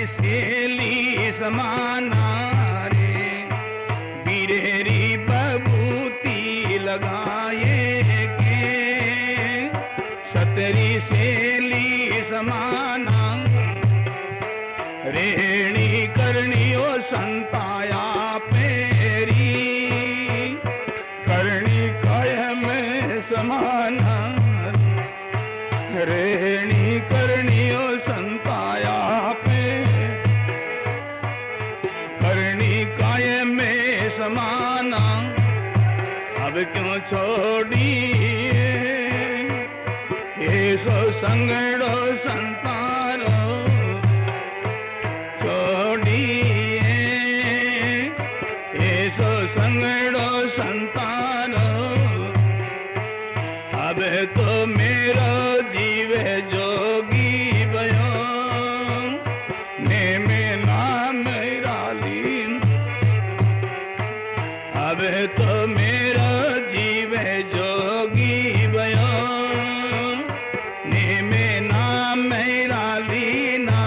सेली समाना रे, बीरेरी बबूती लगाए के, सतरी सेली समाना रेणी करनियो संताया पेरी, करणी काय में समाना रेणी करनियो संताया पे, करणी काय में समाना अब क्यों छोड़ी ये सो संगड़ो संतारो छोड़िए, ये सो संगड़ो संतारो अब तो मेरो जीवे जोगी भयो, ने में नाम रालीन अब तो मेरो जीवे जोगी भयो, ने में नाम रालीना।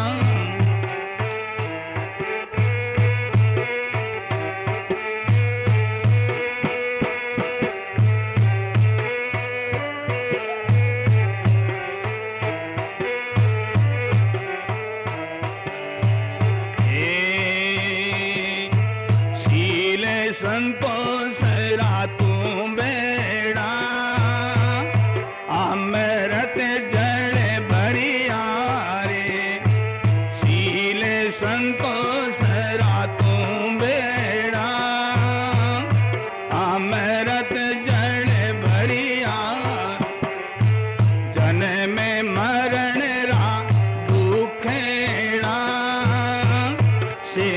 संतो सरा तू बेड़ा अमृत जल भरिया रे, शीले संतो सरा तू बेड़ा अमृत जल भरिया, जन्म मरण रा दुखेड़ा से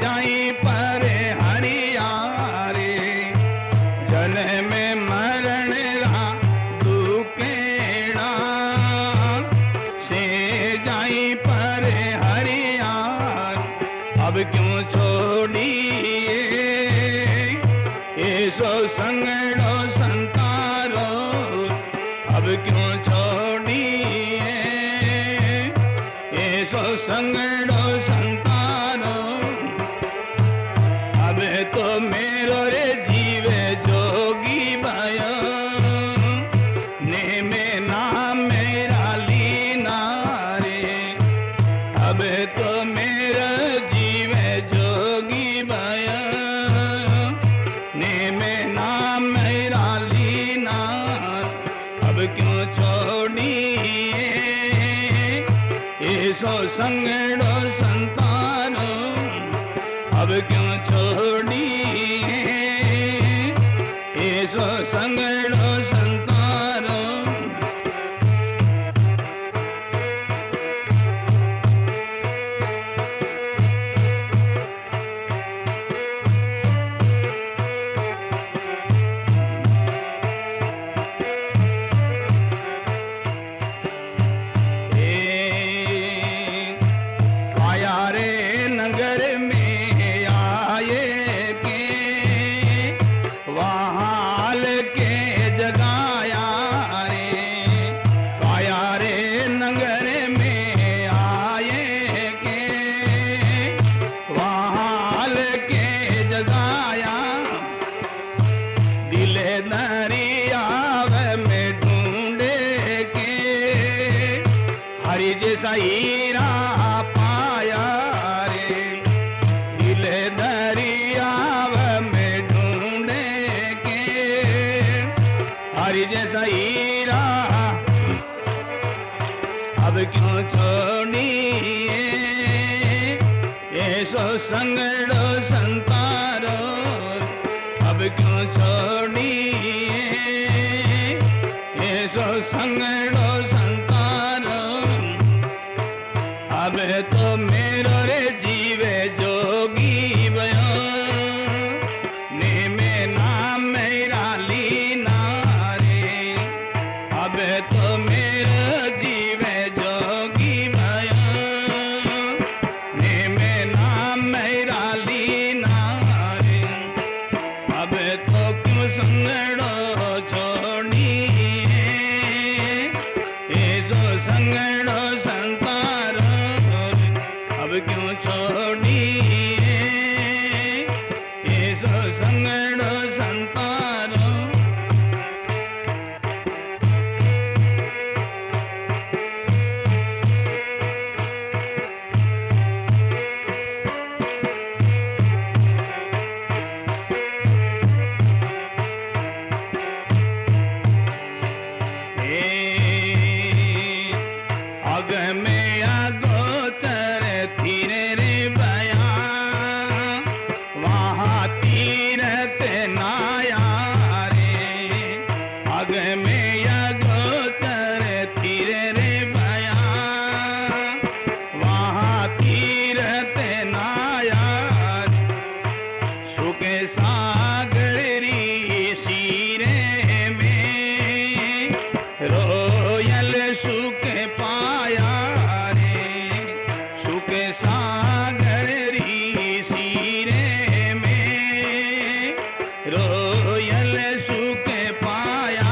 जाई पर हरिया रे, जन्म मरण रा दुखेड़ा से जाई पर हरिया, अब क्यों छोड़िए ये सो संगड़ो संतारो, अब क्यों छोड़िए ये सो संगड़ो संतारो, अब तो मेरो रे जीवे जोगी भयो, ने में नाम मेरा लीना रे, अब तो मेरा जीवे जोगी भयो, ने में नाम मेरा लीना, अब क्यों छोड़िए ये सो संगड़ो संतानो, अब क्यों छोड़िए ये सो संगड़ो संतानो। आया रे नगर में आए के, वहाल के जगाया रे, आया रे नगर में आए के, वहाल के जगाया, दिले दरिया में ढूंढे के, हरि जैसा हीरा पाया रे, दिले दरिया में ढूंढे के, हरि जैसा हीरा, अब क्यों छोड़िए ये सो संगड़ो संतारो, अब क्यों छोड़िए ये सो संगड़ो संतारो, अब तो मेरो रे जीवे जोगी भयो, ने में नाम मेरा लीना रे, अब तो मेरो जीवे जोगी भयो, ने में नाम मेरा लीना रे, अब तो क्यों संगड़ो छोड़िए ये सो संगड़ो संतारो, अब क्यों सुखे पाया रे, सुखे सागर ऋषि रे में, रोयल सुखे पाया,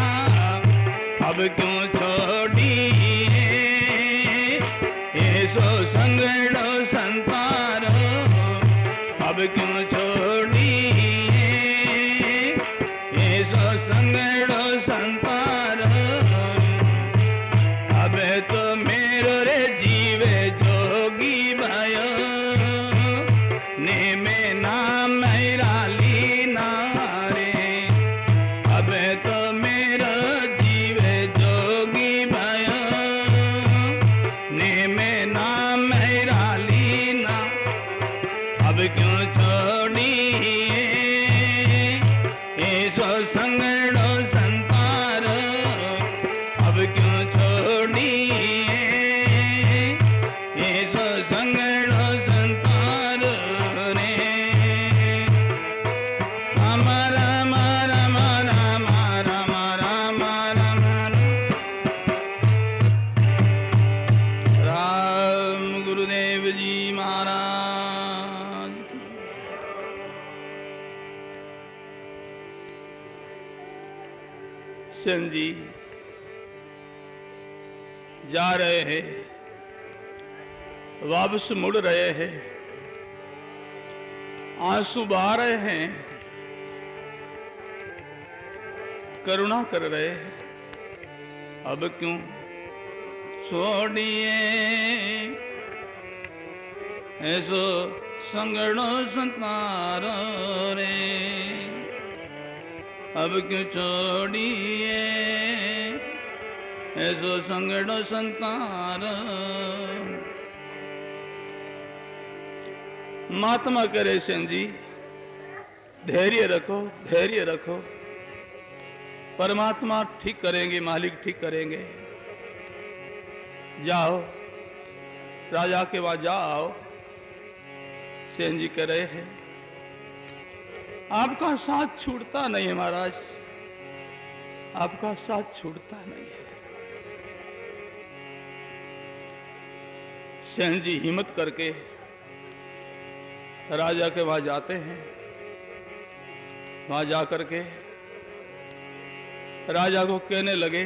अब क्यों छोड़िए ऐसो संगड़ो संतारो, अब क्यों छोड़िए ऐसो संगड़ो संतारो, अब तो मेरो रे जीवे जोगी भयो, ने में नाम मेरा लीना रे, अब तो मेरो जीवे जोगी भयो, ने में नाम मेरा लीना, अब क्यों छोड़िए ऐसो संगड़ो संतारो, अब क्यों छोड़िए ऐसो संगड़ो संतारो रे। राम राम राम राम राम राम राम राम। गुरुदेव जी महाराज। सेन जी जा रहे हैं, वापस मुड़ रहे हैं, आंसू बहा रहे हैं, करुणा कर रहे हैं, अब क्यों छोड़िए ऐसो संगड़ो संतारो रे, अब क्यों छोड़िए ऐसो संगड़ो संतारो। महात्मा करे सेन जी, धैर्य रखो, धैर्य रखो, परमात्मा ठीक करेंगे, मालिक ठीक करेंगे। जाओ राजा के वहां जाओ। सेन जी कह रहे हैं, आपका साथ छूटता नहीं है महाराज, आपका साथ छूटता नहीं है। सेन जी हिम्मत करके राजा के वहां जाते हैं। वहां जाकर के राजा को कहने लगे,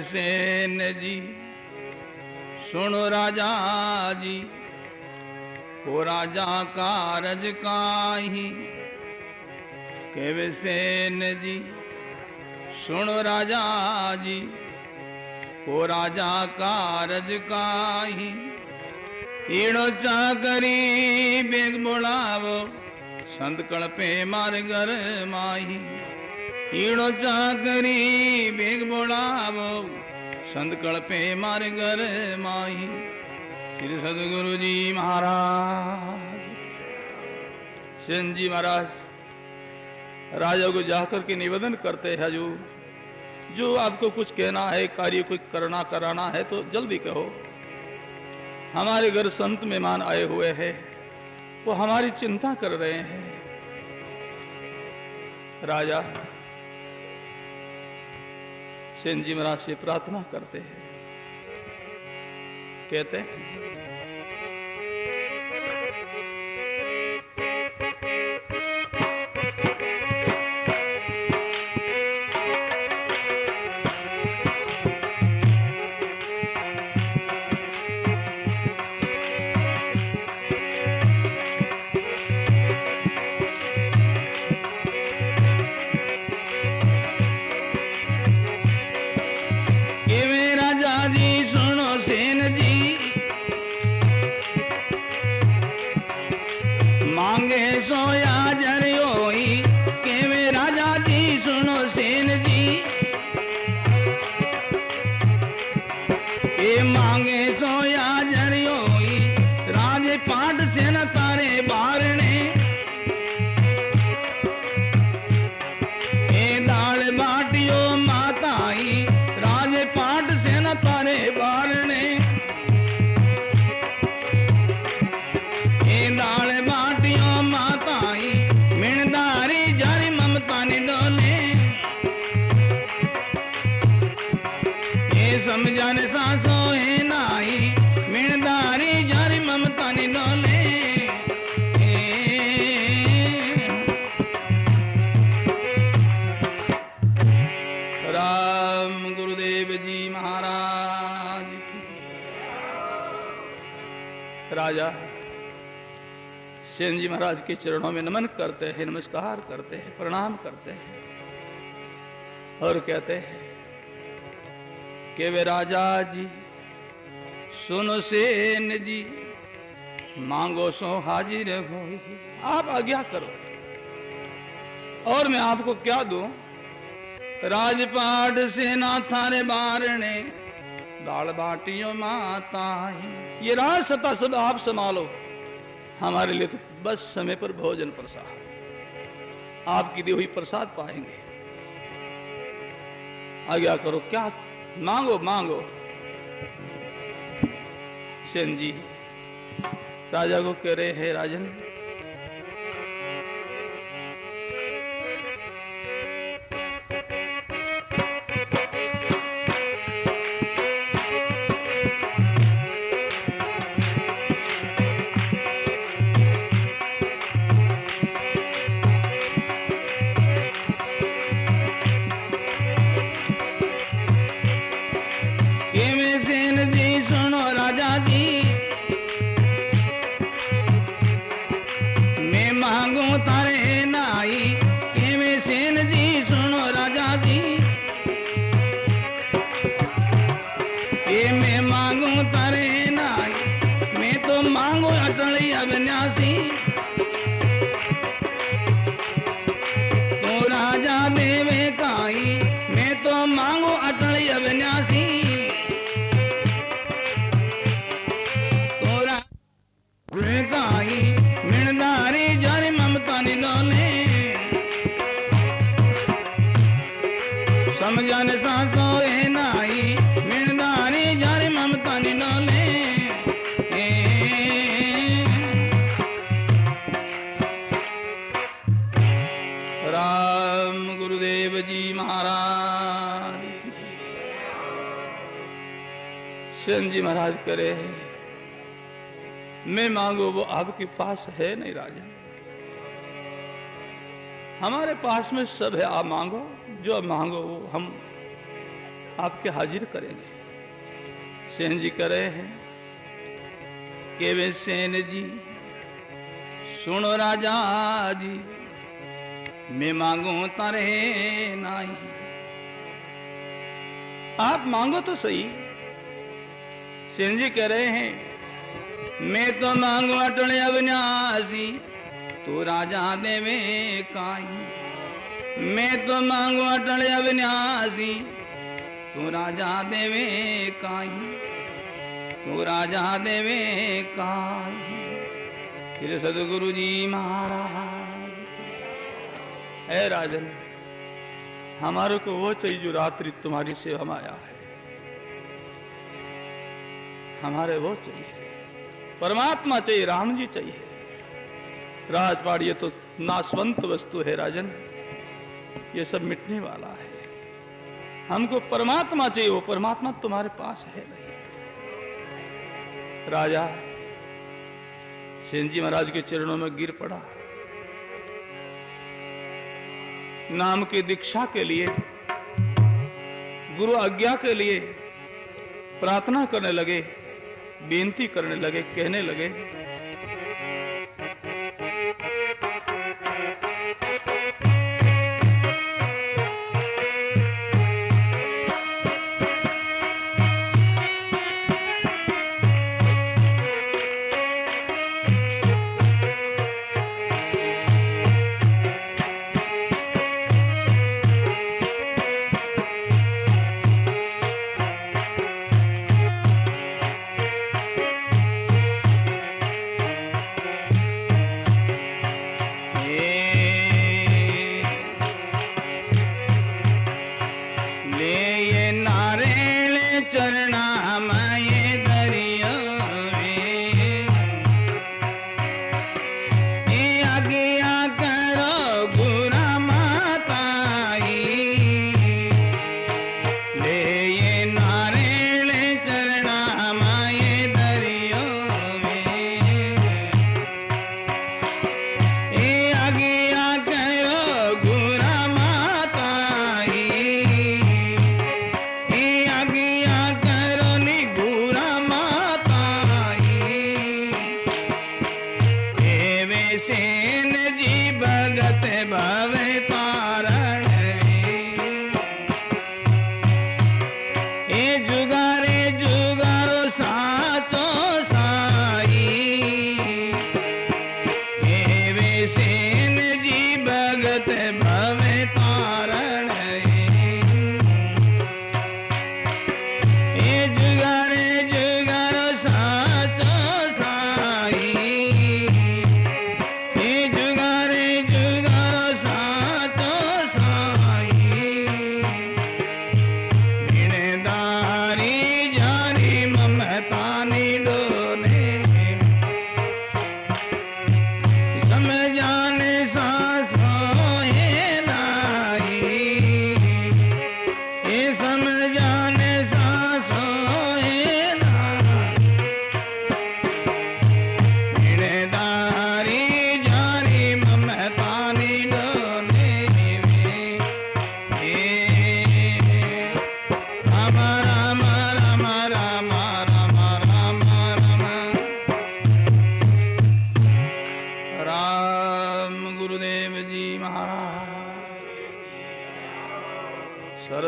सेन जी सुनो राजा जी, वो राजा कारज काहि। केवे सेन जी सुनो राजा जी, वो राजा कारज काहि। ईड़ो चाकरी बेग बोलावो, संत कल्पे मार घर माही। ईड़ो चाकरी बेग बोलावो, संत कल्पे मार घर माही। श्री सदगुरु जी महाराज। सेन जी महाराज राजा को जाकर के निवेदन करते हैं, जो आपको कुछ कहना है, कार्य कुछ करना कराना है तो जल्दी कहो। हमारे घर संत मेहमान आए हुए हैं, वो हमारी चिंता कर रहे हैं। राजा सेन जी महाराज से प्रार्थना करते हैं, कहते हैं समझाने सांसों है नाई, मिणदारी जारी ममता नि डोले। राम गुरुदेव जी महाराज की। राजा सेन जी महाराज के चरणों में नमन करते हैं, नमस्कार करते हैं, प्रणाम करते हैं और कहते हैं कि वे राजा जी सुनो सेन जी, मांगो सो हाजिर हो। आप आज्ञा करो और मैं आपको क्या दूं। राजपाट सेना थारे बारणे, दाल बाटियों माता। ये राज सत्ता सब आप संभालो, हमारे लिए तो बस समय पर भोजन प्रसाद, आपकी दी हुई प्रसाद पाएंगे। आज्ञा करो, क्या मांगो मांगो। सेन जी राजा को कह रहे हैं, राजन सेन जी महाराज करे, मैं मांगो वो आपके पास है नहीं राजा, हमारे पास में सब है। आप मांगो, जो मांगो वो हम आपके हाजिर करेंगे। सेन जी कह रहे हैं कि वे सेन जी सुनो राजा जी, मैं मांगू तारे नहीं। आप मांगो तो सही। सेन जी कह रहे हैं मैं तो मांगू अटल अविनाशी, तू राजा देवे काई। मैं तो मांगू अटल अविनाशी, तू राजा देवे काई, तू राजा देवे काई। फिर सदगुरु जी महाराज, है राजन, हमारे को वो चाहिए जो रात्रि तुम्हारी सेवा में आया है। हमारे वो चाहिए, परमात्मा चाहिए, राम जी चाहिए। राजपाट ये तो नाशवंत वस्तु है राजन, ये सब मिटने वाला है। हमको परमात्मा चाहिए, वो परमात्मा तुम्हारे पास है नहीं। राजा सेन जी महाराज के चरणों में गिर पड़ा, नाम की दीक्षा के लिए, गुरु आज्ञा के लिए प्रार्थना करने लगे, बेनती करने लगे, कहने लगे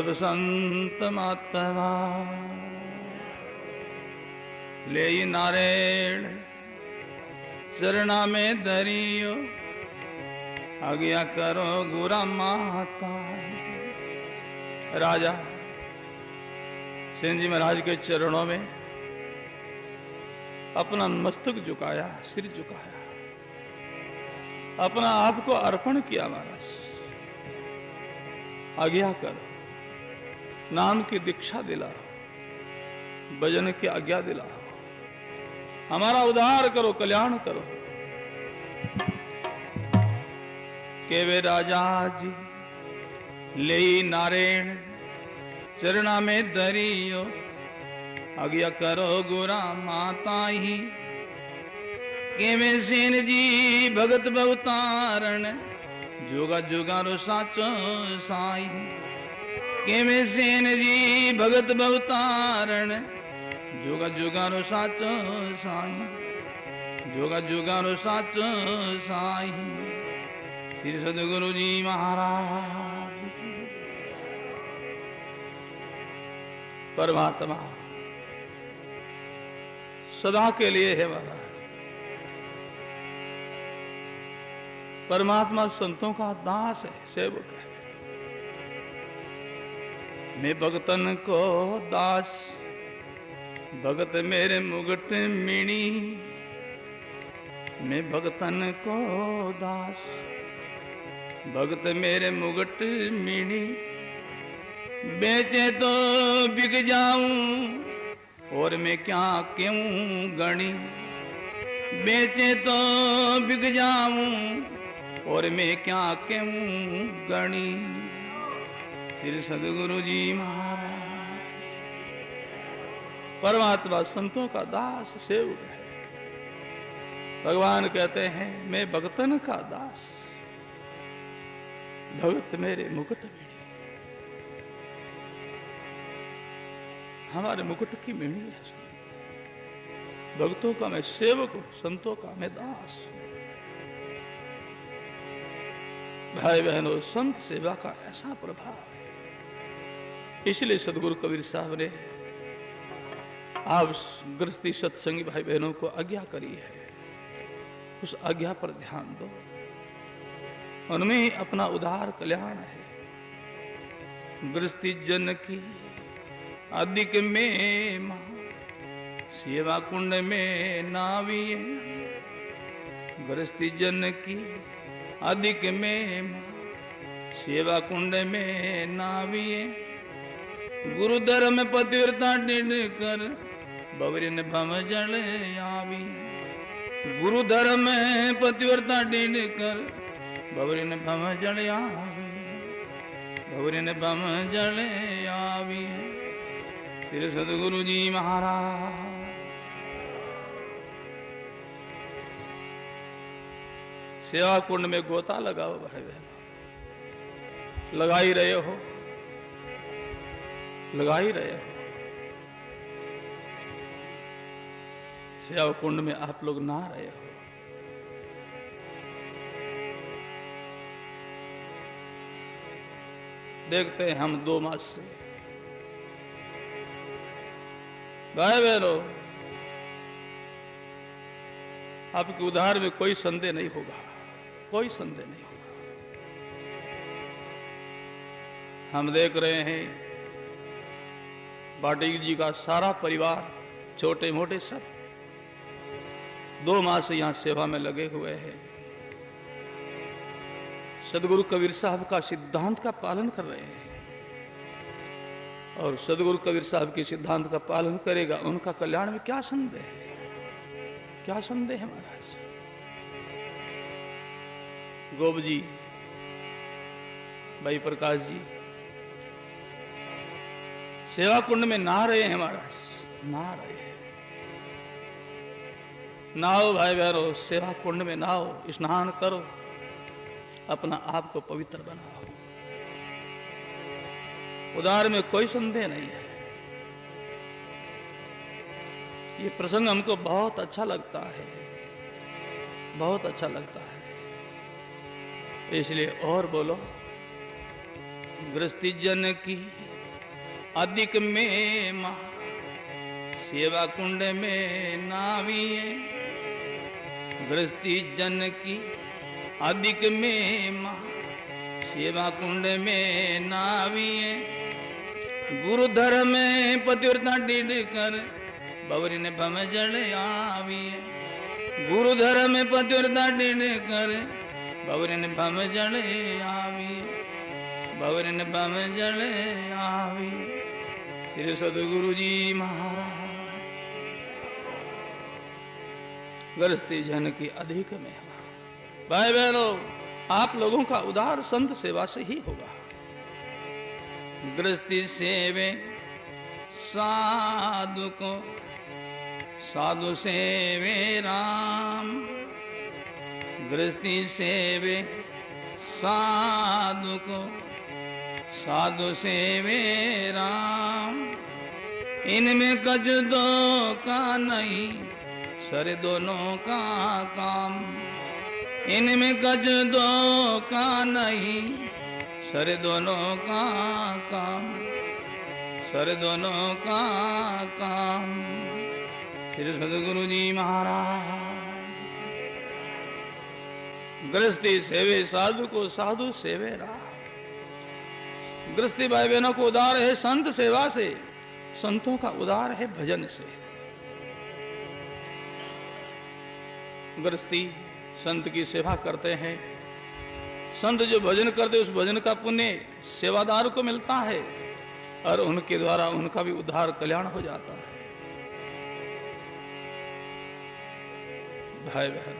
संत मातवा ले नारायण चरणा में धरियो, आज्ञा करो गुरा माता। राजा सेन जी महाराज के चरणों में अपना मस्तक झुकाया, सिर झुकाया, अपना आप को अर्पण किया। महाराज आज्ञा करो, नाम की दीक्षा दिला, भजन की आज्ञा दिला, हमारा उद्धार करो, कल्याण करो। के वे राजा जी ले नारायण चरणा में धरियो, आज्ञा करो गुरा माता ही। के वे सेन जी भगत बहुतारण, जुगा जुगारो साचो साई। केवे सेन जी भगत भवतारण जुगा जुगारो साचो साईं जुगा जुगारो साचो साईं श्री सदगुरु जी महाराज परमात्मा सदा के लिए है महाराज। परमात्मा संतों का दास है, सेवक है। मैं भगतन को दास भगत मेरे मुगट मीणी मैं भगतन को दास भगत मेरे मुगट मीणी बेचे तो बिक जाऊं और मैं क्या क्यों गणी बेचे तो बिक जाऊं और मैं क्या क्यों गणी श्री सदगुरु जी महाराज। परमात्मा संतों का दास सेवक है। भगवान कहते हैं मैं भगतन का दास भगत मेरे मुकुट मीणी हमारे मुकुट की मीणी है। भक्तों का मैं सेवक हूं, संतों का मैं दास। भाई बहनों, संत सेवा का ऐसा प्रभाव है। इसलिए सदगुरु कबीर साहब ने आप गृहस्थी सत्संगी भाई बहनों को आज्ञा करी है, उस आज्ञा पर ध्यान दो। उनमें ही अपना उदार कल्याण है। गृहस्थी जन की अधिक में मां सेवा कुंड में नाविए गृहस्थी जन की अधिक में मां सेवा कुंड में नाविए गुरु धर्म पतिव्रता डिंड कर बवरिन भम जल आवी गुरु धर्म पतिव्रता डिंड कर बवरिन भम जल आवी बवरिन भम जल आवी श्री सदगुरु जी महाराज। सेवा कुंड में गोता लगाओ भाई बहन, लगा ही रहे हो, लगा ही रहे हो। सेवा कुंड में आप लोग नहा रहे हो। देखते हैं हम 2 मास से भाई बहनों, आपके उद्धार में कोई संदेह नहीं होगा, कोई संदेह नहीं होगा। हम देख रहे हैं बाटिक जी का सारा परिवार, छोटे मोटे सब 2 मास से यहां सेवा में लगे हुए हैं। सदगुरु कबीर साहब का सिद्धांत का पालन कर रहे हैं और सदगुरु कबीर साहब के सिद्धांत का पालन करेगा, उनका कल्याण में क्या संदेह है, क्या संदेह है महाराज। गोप जी, भाई प्रकाश जी सेवा कुंड में नहा रहे हैं महाराज, नहा रहे हैं। नहाओ भाई बहनों, सेवा कुंड में नहाओ, स्नान करो, अपना आप को पवित्र बनाओ। उद्धार में कोई संदेह नहीं है। ये प्रसंग हमको बहुत अच्छा लगता है, बहुत अच्छा लगता है। इसलिए और बोलो, गृहस्थी जन की अधिक में मां सेवा कुंड में नाविए गृहस्थी जन की अधिक में मां सेवा कुंड में नाविए गुरु धर्म पतिव्रता डिंड कर बवरिन भम जल आविए गुरु धर्म पतिव्रता डिंड कर बवरिन भम जल आविए बवरिन भम जल आविए श्री सदगुरु जी महाराज। गृहस्थी जन की अधिक में भाई बहनों, आप लोगों का उदार संत सेवा से ही होगा। गृहस्थी सेवे साधु को साधु सेवे राम गृहस्थी सेवे साधु को साधु सेवे राम। इनमें कज दो का नहीं, सर दोनों का काम। इनमें कज दो का नहीं, सर दोनों का काम। सर दोनों का काम। श्री सदगुरु जी महाराज। गृहस्थी सेवे साधु को, साधु सेवे राम। गृहस्थी भाई बहनों को उदार है संत सेवा से, संतों का उदार है भजन से। गृहस्थी संत की सेवा करते हैं, संत जो भजन करते उस भजन का पुण्य सेवादार को मिलता है और उनके द्वारा उनका भी उद्धार कल्याण हो जाता है। भाई बहन,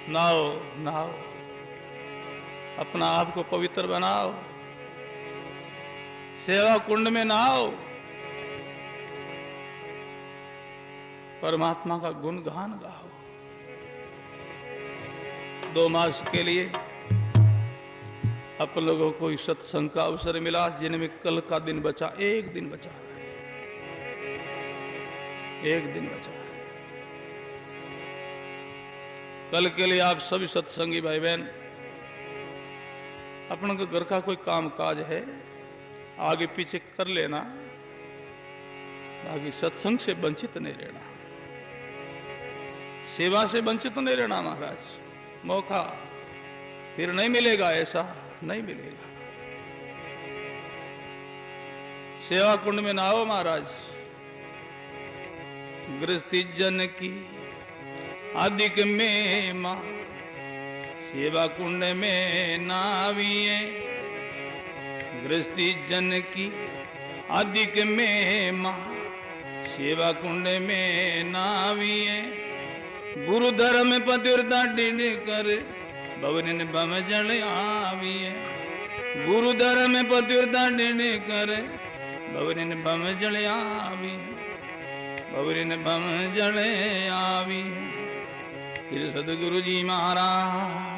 नाओ नाओ, अपना आप को पवित्र बनाओ, सेवा कुंड में नहाओ, परमात्मा का गुणगान गाओ। 2 मास के लिए आप लोगों को इस सत्संग का अवसर मिला, जिनमें कल का दिन बचा, एक दिन बचा, एक दिन बचा। कल के लिए आप सभी सत्संगी भाई बहन, अपन को घर का कोई काम काज है आगे पीछे कर लेना, बाकी सत्संग से वंचित नहीं रहना, सेवा से वंचित नहीं रहना। महाराज मौका फिर नहीं मिलेगा, ऐसा नहीं मिलेगा। सेवा कुंड में ना हो महाराज। गृहस्थी जन की अधिक में मां, सेवा कुंड में नाविए। गृहस्थी जन की अधिक में मां, सेवा कुंड में नाविए। गुरु धर्म पतिव्रता डिन कर, भवन बम जल आविए। गुरु धर्म पतिव्रता डिन कर, भवन बम जल आविए। भवन बम जल आविए। श्री सदगुरु जी महाराज।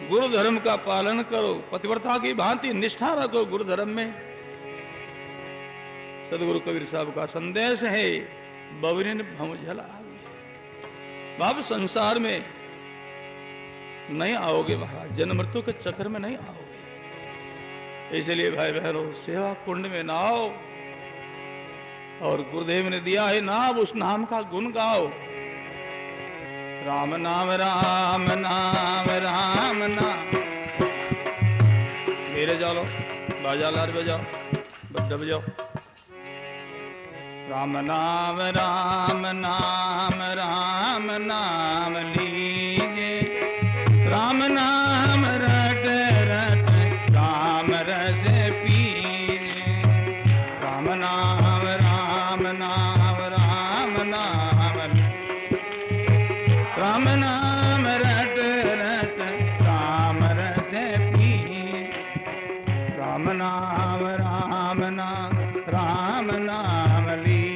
गुरु धर्म का पालन करो, पतिव्रता की भांति निष्ठा रखो गुरु धर्म में। सदगुरु कबीर साहब का संदेश है, बवरिन भम जल आवे। बाप संसार में नहीं आओगे महाराज, जन्म मृत्यु के चक्कर में नहीं आओगे। इसलिए भाई बहनों, सेवा कुंड में नाओ, और गुरुदेव ने दिया है नाम, उस नाम का गुण गाओ। राम नाम राम नाम राम नाम। मेरे जाओ, बाजा लार बजाओ, बजा बजाओ। राम नाम राम नाम राम नाम लीजे। राम नाम रट रट राम रस पीजे। राम नाम राम नाम राम नाम। राम नाम रट रट राम रस पीजे। राम नाम राम नाम राम नाम ली।